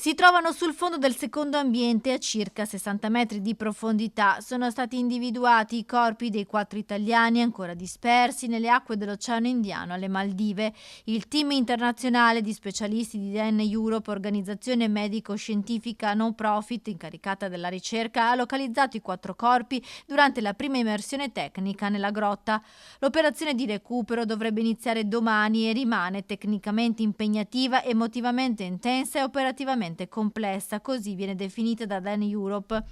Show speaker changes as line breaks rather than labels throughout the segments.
Si trovano sul fondo del secondo ambiente a circa 60 metri di profondità. Sono stati individuati i corpi dei 4 italiani ancora dispersi nelle acque dell'Oceano Indiano alle Maldive. Il team internazionale di specialisti di DN Europe, organizzazione medico-scientifica no profit incaricata della ricerca, ha localizzato i 4 corpi durante la prima immersione tecnica nella grotta. L'operazione di recupero dovrebbe iniziare domani e rimane tecnicamente impegnativa, emotivamente intensa e operativamente complessa, così viene definita da Dan Europe.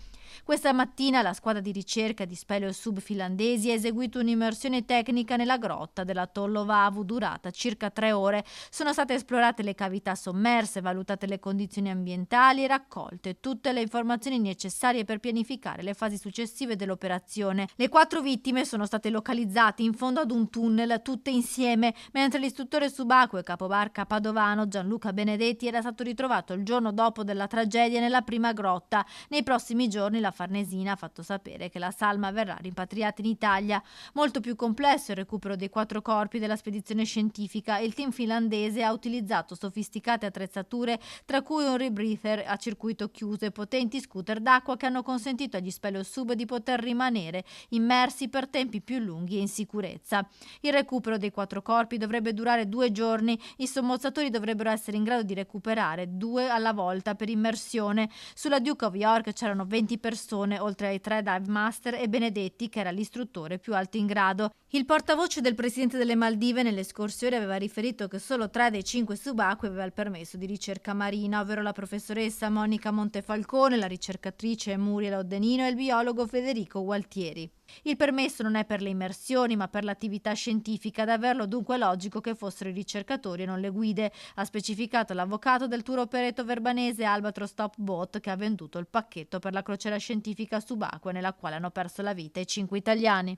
Questa mattina la squadra di ricerca di speleosub finlandesi ha eseguito un'immersione tecnica nella grotta dell'atollo Vavu durata circa 3 ore. Sono state esplorate le cavità sommerse, valutate le condizioni ambientali e raccolte tutte le informazioni necessarie per pianificare le fasi successive dell'operazione. Le 4 vittime sono state localizzate in fondo ad un tunnel, tutte insieme, mentre l'istruttore subacqueo e capobarca padovano Gianluca Benedetti era stato ritrovato il giorno dopo della tragedia nella prima grotta. Nei prossimi giorni la Farnesina ha fatto sapere che la salma verrà rimpatriata in Italia. Molto più complesso il recupero dei 4 corpi della spedizione scientifica. Il team finlandese ha utilizzato sofisticate attrezzature, tra cui un rebreather a circuito chiuso e potenti scooter d'acqua che hanno consentito agli speleosub di poter rimanere immersi per tempi più lunghi e in sicurezza. Il recupero dei 4 corpi dovrebbe durare 2 giorni. I sommozzatori dovrebbero essere in grado di recuperare 2 alla volta per immersione. Sulla Duke of York c'erano 20 persone, oltre ai 3 dive master e Benedetti, che era l'istruttore più alto in grado. Il portavoce del presidente delle Maldive nelle scorse ore aveva riferito che solo 3 dei 5 subacquei aveva il permesso di ricerca marina, ovvero la professoressa Monica Montefalcone, la ricercatrice Muriel Oddenino e il biologo Federico Gualtieri. Il permesso non è per le immersioni, ma per l'attività scientifica. Ad averlo dunque è logico che fossero i ricercatori e non le guide, ha specificato l'avvocato del tour operator verbanese Albatros Top Boat, che ha venduto il pacchetto per la crociera scientifica subacquea nella quale hanno perso la vita i 5 italiani.